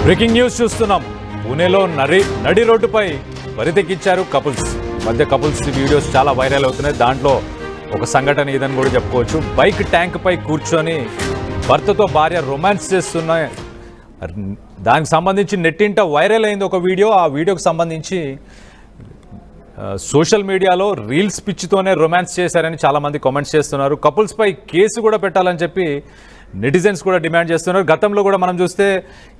Breaking news చూస్తున్నాం. పూణేలో నడి రోడ్డుపై బరితెక్కించారు కపుల్స్. మధ్య కపుల్స్ వీడియోస్ చాలా వైరల్ అవుతున్నాయి. దాంట్లో ఒక సంఘటన ఇదని కూడా చెప్పుకోవచ్చు. బైక్ ట్యాంక్ పై కూర్చొని భర్తతో భార్య రొమాన్స్ చేస్తున్నాయి. దానికి సంబంధించి నెట్టింట వైరల్ అయింది ఒక వీడియో. ఆ వీడియోకి సంబంధించి సోషల్ మీడియాలో రీల్స్ పిచ్చితోనే రొమాన్స్ చేశారని చాలామంది కామెంట్స్ చేస్తున్నారు. కపుల్స్పై కేసు కూడా పెట్టాలని చెప్పి నెటిజన్స్ కూడా డిమాండ్ చేస్తున్నారు. గతంలో కూడా మనం చూస్తే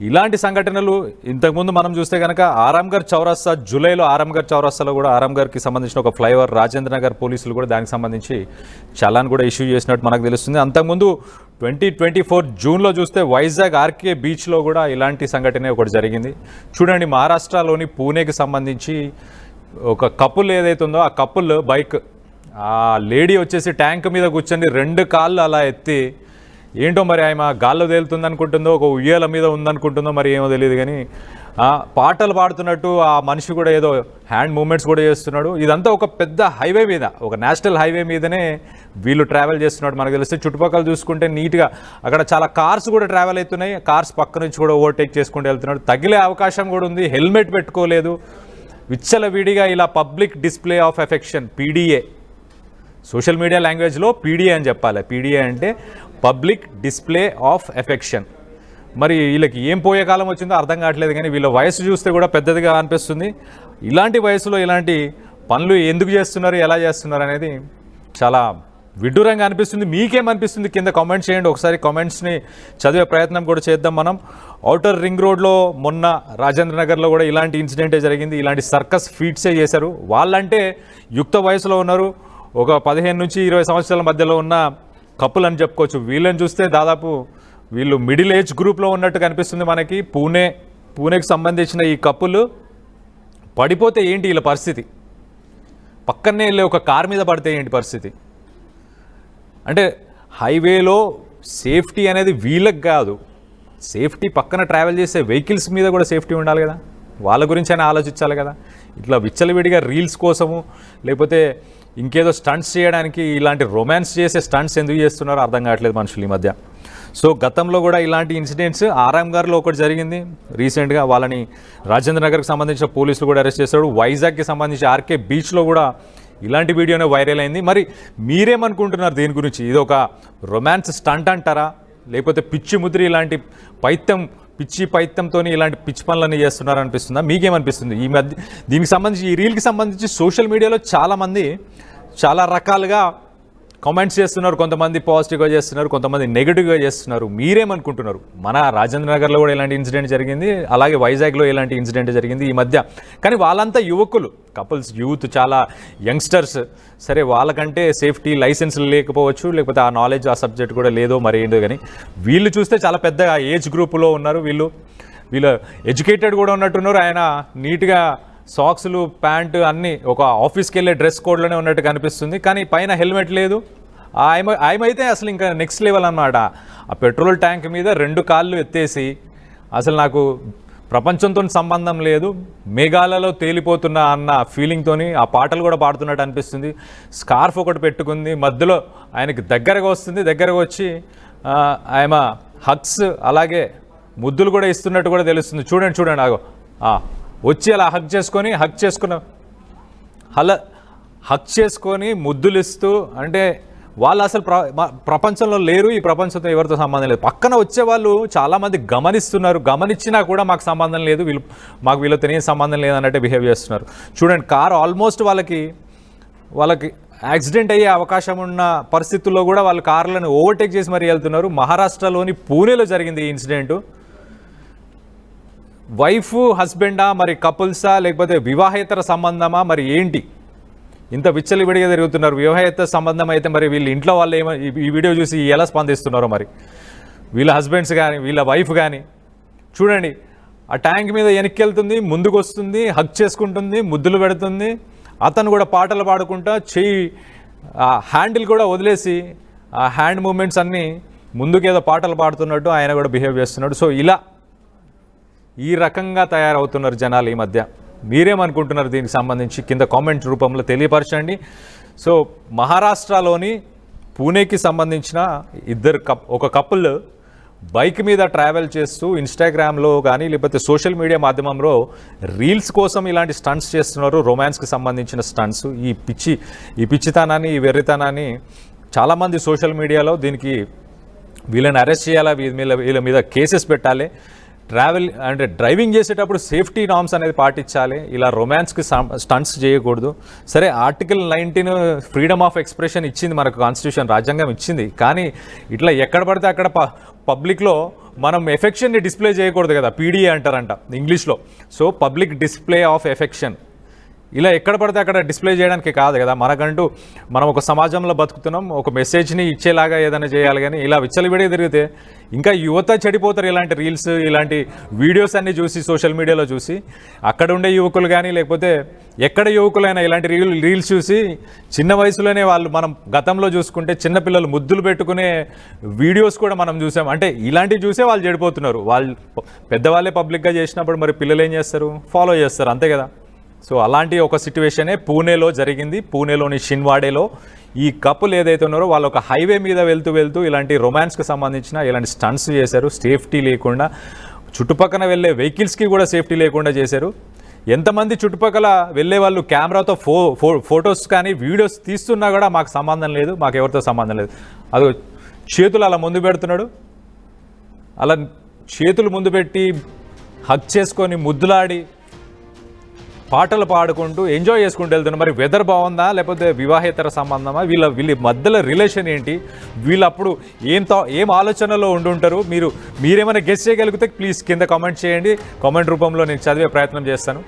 ఇలాంటి సంఘటనలు ఇంతకుముందు మనం చూస్తే కనుక ఆరాంఘర్ చౌరస్తా, జూలైలో ఆరాంఘర్ చౌరస్తాలో కూడా ఆరాంఘర్కి సంబంధించిన ఒక ఫ్లైఓవర్ రాజేంద్ర నగర్ పోలీసులు కూడా దానికి సంబంధించి చలాన్ కూడా ఇష్యూ చేసినట్టు మనకు తెలుస్తుంది. అంతకుముందు 2024 జూన్లో చూస్తే వైజాగ్ ఆర్కే బీచ్లో కూడా ఇలాంటి సంఘటన ఒకటి జరిగింది. చూడండి, మహారాష్ట్రలోని పూణేకి సంబంధించి ఒక కపుల్ ఏదైతుందో ఆ కపుల్ బైక్, ఆ లేడీ వచ్చేసి ట్యాంక్ మీద కూర్చొని 2 కాళ్ళు అలా ఎత్తి, ఏంటో మరి ఆమె గాల్లో తేలుతుంది అనుకుంటుందో, ఒక ఉయ్యాల మీద ఉందనుకుంటుందో మరి ఏమో తెలియదు, కానీ పాటలు పాడుతున్నట్టు ఆ మనిషి కూడా ఏదో హ్యాండ్ మూమెంట్స్ కూడా చేస్తున్నాడు. ఇదంతా ఒక పెద్ద హైవే మీద, ఒక నేషనల్ హైవే మీదనే వీళ్ళు ట్రావెల్ చేస్తున్నాడు మనకు తెలిస్తే. చుట్టుపక్కల చూసుకుంటే నీట్గా అక్కడ చాలా కార్స్ కూడా ట్రావెల్ అవుతున్నాయి. కార్స్ పక్క నుంచి కూడా ఓవర్టేక్ చేసుకుంటూ వెళ్తున్నాడు. తగిలే అవకాశం కూడా ఉంది. హెల్మెట్ పెట్టుకోలేదు. విచ్చలవిడిగా ఇలా public display of affection, PDA, social media లాంగ్వేజ్లో పీడీఏ అని చెప్పాలి. పీడీఏ అంటే పబ్లిక్ డిస్ప్లే ఆఫ్ ఎఫెక్షన్. మరి వీళ్ళకి ఏం పోయే కాలం వచ్చిందో అర్థం కావట్లేదు, కానీ వీళ్ళ వయసు చూస్తే కూడా పెద్దదిగా అనిపిస్తుంది. ఇలాంటి వయసులో ఇలాంటి పనులు ఎందుకు చేస్తున్నారు, ఎలా చేస్తున్నారు అనేది చాలా విడ్డూరంగా అనిపిస్తుంది. మీకేమనిపిస్తుంది కింద కామెంట్స్ చేయండి. ఒకసారి కామెంట్స్ని చదివే ప్రయత్నం కూడా చేద్దాం మనం. ఔటర్ రింగ్ రోడ్లో మొన్న రాజేంద్ర నగర్లో కూడా ఇలాంటి ఇన్సిడెంటే జరిగింది. ఇలాంటి సర్కస్ ఫీట్సే చేశారు. వాళ్ళంటే యుక్త వయసులో ఉన్నారు, ఒక 15 నుంచి 20 సంవత్సరాల మధ్యలో ఉన్న కపుల్ అని చెప్పుకోవచ్చు. వీళ్ళని చూస్తే దాదాపు వీళ్ళు మిడిల్ ఏజ్ గ్రూప్లో ఉన్నట్టు కనిపిస్తుంది మనకి. పూణేకి సంబంధించిన ఈ కపుల్ పడిపోతే ఏంటి వీళ్ళ పరిస్థితి? పక్కనే వెళ్ళి ఒక కార్ మీద పడితే ఏంటి పరిస్థితి? అంటే హైవేలో సేఫ్టీ అనేది వీళ్ళకి కాదు, సేఫ్టీ పక్కన ట్రావెల్ చేసే వెహికల్స్ మీద కూడా సేఫ్టీ ఉండాలి కదా. వాళ్ళ గురించి అయినా ఆలోచించాలి కదా. ఇట్లా విచ్చలవిడిగా రీల్స్ కోసము లేకపోతే ఇంకేదో స్టంట్స్ చేయడానికి ఇలాంటి రొమాన్స్ చేసే స్టంట్స్ ఎందుకు చేస్తున్నారో అర్థం కావట్లేదు మనుషులు ఈ మధ్య. సో గతంలో కూడా ఇలాంటి ఇన్సిడెంట్స్ ఆరాంఘర్లో ఒకటి జరిగింది రీసెంట్గా. వాళ్ళని రాజేంద్ర నగర్కి సంబంధించిన పోలీసులు కూడా అరెస్ట్ చేశారు. వైజాగ్కి సంబంధించి ఆర్కే బీచ్లో కూడా ఇలాంటి వీడియోనే వైరల్ అయింది. మరి మీరేమనుకుంటున్నారు దీని గురించి? ఇది ఒక రొమాన్స్ స్టంట్ అంటారా, లేకపోతే పిచ్చి ముద్రి ఇలాంటి పిచ్చి పైత్యంతో ఇలాంటి పిచ్చి పనులన్నీ చేస్తున్నారు అనిపిస్తుందా? మీకేమనిపిస్తుంది? ఈ మధ్య దీనికి సంబంధించి, ఈ రీల్కి సంబంధించి సోషల్ మీడియాలో చాలామంది చాలా రకాలుగా కామెంట్స్ చేస్తున్నారు. కొంతమంది పాజిటివ్గా చేస్తున్నారు, కొంతమంది నెగిటివ్గా చేస్తున్నారు. మీరేమనుకుంటున్నారు? మన రాజేంద్ర నగర్లో కూడా ఇలాంటి ఇన్సిడెంట్ జరిగింది, అలాగే వైజాగ్లో ఇలాంటి ఇన్సిడెంట్ జరిగింది ఈ మధ్య. కానీ వాళ్ళంతా యువకులు, కపుల్స్, యూత్, చాలా యంగ్స్టర్స్. సరే, వాళ్ళకంటే సేఫ్టీ లైసెన్స్లు లేకపోవచ్చు, లేకపోతే ఆ నాలెడ్జ్, ఆ సబ్జెక్ట్ కూడా లేదో మరి ఏంటో, కానీ వీళ్ళు చూస్తే చాలా పెద్ద ఏజ్ గ్రూపులో ఉన్నారు. వీళ్ళు ఎడ్యుకేటెడ్ కూడా ఉన్నట్టున్నారు. ఆయన నీట్గా సాక్స్లు, ప్యాంటు అన్నీ ఒక ఆఫీస్కి వెళ్ళే డ్రెస్ కోడ్లోనే ఉన్నట్టు కనిపిస్తుంది. కానీ పైన హెల్మెట్ లేదు. ఆయమైతే అసలు ఇంకా నెక్స్ట్ లెవెల్ అన్నమాట. ఆ పెట్రోల్ ట్యాంక్ మీద 2 కాళ్ళు ఎత్తేసి, అసలు నాకు ప్రపంచంతో సంబంధం లేదు, మేఘాలలో తేలిపోతున్నా అన్న ఫీలింగ్తో ఆ పాటలు కూడా పాడుతున్నట్టు అనిపిస్తుంది. స్కార్ఫ్ ఒకటి పెట్టుకుంది, మధ్యలో ఆయనకి దగ్గరగా వస్తుంది. దగ్గరగా వచ్చి ఆయన హగ్స్, అలాగే ముద్దులు కూడా ఇస్తున్నట్టు కూడా తెలుస్తుంది. చూడండి ఆగో, వచ్చి అలా హగ్ చేసుకొని ముద్దులు ఇస్తూ, అంటే వాళ్ళు అసలు ప్రపంచంలో లేరు, ఈ ప్రపంచంతో ఎవరితో సంబంధం లేదు. పక్కన వచ్చే వాళ్ళు చాలామంది గమనిస్తున్నారు, గమనించినా కూడా మాకు సంబంధం లేదు, మాకు వీళ్ళతో ఏం సంబంధం లేదు అన్నట్టే బిహేవ్ చేస్తున్నారు. చూడండి, కారు ఆల్మోస్ట్ వాళ్ళకి యాక్సిడెంట్ అయ్యే అవకాశం ఉన్న పరిస్థితుల్లో కూడా వాళ్ళు కార్లను ఓవర్టేక్ చేసి మరీ వెళ్తున్నారు. మహారాష్ట్రలోని పూణేలో జరిగింది ఈ ఇన్సిడెంట్. వైఫ్, హస్బెండా, మరి కపుల్సా, లేకపోతే వివాహేతర సంబంధమా, మరి ఏంటి ఇంత విచ్చలవిడిగా తిరుగుతున్నారు? వివాహేతర సంబంధం అయితే మరి వీళ్ళ ఇంట్లో వాళ్ళు ఈ వీడియో చూసి ఎలా స్పందిస్తున్నారో, మరి వీళ్ళ హస్బెండ్స్ కానీ వీళ్ళ వైఫ్ కానీ. చూడండి, ఆ ట్యాంక్ మీద వెనక్కి వెళ్తుంది, ముందుకు వస్తుంది, హగ్ చేసుకుంటుంది, ముద్దులు పెడుతుంది. అతను కూడా పాటలు పాడుకుంటా హ్యాండిల్ కూడా వదిలేసి ఆ హ్యాండ్ మూమెంట్స్ అన్నీ ముందుకేదో పాటలు పాడుతున్నట్టు ఆయన కూడా బిహేవ్ చేస్తున్నాడు. సో ఇలా ఈ రకంగా తయారవుతున్నారు జనాలు ఈ మధ్య. మీరేమనుకుంటున్నారు దీనికి సంబంధించి? కింద కామెంట్ రూపంలో తెలియపరచండి. సో మహారాష్ట్రలోని పూణేకి సంబంధించిన ఒక కపుల్ బైక్ మీద ట్రావెల్ చేస్తూ ఇన్స్టాగ్రామ్లో కానీ లేకపోతే సోషల్ మీడియా మాధ్యమంలో రీల్స్ కోసం ఇలాంటి స్టంట్స్ చేస్తున్నారు, రొమాన్స్కి సంబంధించిన స్టంట్స్. ఈ పిచ్చితనాన్ని, ఈ వెర్రితనాన్ని చాలామంది సోషల్ మీడియాలో దీనికి వీళ్ళని అరెస్ట్ చేయాలా, వీళ్ళ మీద కేసెస్ పెట్టాలి. ట్రావెల్ అంటే డ్రైవింగ్ చేసేటప్పుడు సేఫ్టీ నార్మ్స్ అనేది పాటించాలి. ఇలా రొమాన్స్కి స్టంట్స్ చేయకూడదు. సరే, ఆర్టికల్ 19 ఫ్రీడమ్ ఆఫ్ ఎక్స్ప్రెషన్ ఇచ్చింది మనకు, కాన్స్టిట్యూషన్ రాజ్యాంగం ఇచ్చింది. కానీ ఇట్లా ఎక్కడ పడితే అక్కడ పబ్లిక్లో మనం ఎఫెక్షన్ని డిస్ప్లే చేయకూడదు కదా, పీడిఏ అంటారంట ఇంగ్లీష్లో. So public display of affection ఇలా ఎక్కడ పడితే అక్కడ డిస్ప్లే చేయడానికి కాదు కదా. మనకంటూ మనం ఒక సమాజంలో బతుకుతున్నాం, ఒక మెసేజ్ని ఇచ్చేలాగా ఏదైనా చేయాలి. కానీ ఇలా విచ్చలవిడిగా తిరిగితే ఇంకా యువత చెడిపోతారు. ఇలాంటి రీల్స్, ఇలాంటి వీడియోస్ అన్నీ చూసి, సోషల్ మీడియాలో చూసి, అక్కడ ఉండే యువకులు కానీ లేకపోతే ఎక్కడ యువకులైనా ఇలాంటి రీల్స్ చూసి చిన్న వయసులోనే వాళ్ళు, మనం గతంలో చూసుకుంటే చిన్నపిల్లలు ముద్దులు పెట్టుకునే వీడియోస్ కూడా మనం చూసాం. అంటే ఇలాంటివి చూసే వాళ్ళు చెడిపోతున్నారు. వాళ్ళు పెద్దవాళ్ళే పబ్లిక్గా చేసినప్పుడు మరి పిల్లలు ఏం చేస్తారు? ఫాలో చేస్తారు, అంతే కదా. సో అలాంటి ఒక సిట్యువేషనే పూణేలో జరిగింది. పూణేలోని షిన్వాడేలో ఈ కపుల్ ఏదైతే ఉన్నారో వాళ్ళు ఒక హైవే మీద వెళ్తూ ఇలాంటి రొమాన్స్కి సంబంధించిన ఇలాంటి స్టంట్స్ చేశారు. సేఫ్టీ లేకుండా, చుట్టుపక్కల వెళ్ళే వెహికల్స్కి కూడా సేఫ్టీ లేకుండా చేశారు. ఎంతమంది చుట్టుపక్కల వెళ్ళే వాళ్ళు కెమెరాతో ఫొటోస్ కానీ వీడియోస్ తీస్తున్నా కూడా మాకు సంబంధం లేదు, మాకు ఎవరితో సంబంధం లేదు. అది చేతులు అలా ముందు పెడుతున్నాడు, అలా చేతులు ముందు పెట్టి హగ్ చేసుకొని ముద్దులాడి పాటలు పాడుకుంటూ ఎంజాయ్ చేసుకుంటూ వెళ్తున్నారు. మరి వెదర్ బాగుందా లేకపోతే వివాహేతర సంబంధమా? వీళ్ళ మధ్యలో రిలేషన్ ఏంటి? వీళ్ళప్పుడు ఏం ఆలోచనలో ఉండుంటారు? మీరేమైనా గెస్ చేయగలిగితే ప్లీజ్ కింద కామెంట్ చేయండి. కామెంట్ రూపంలో నేను చదివే ప్రయత్నం చేస్తాను.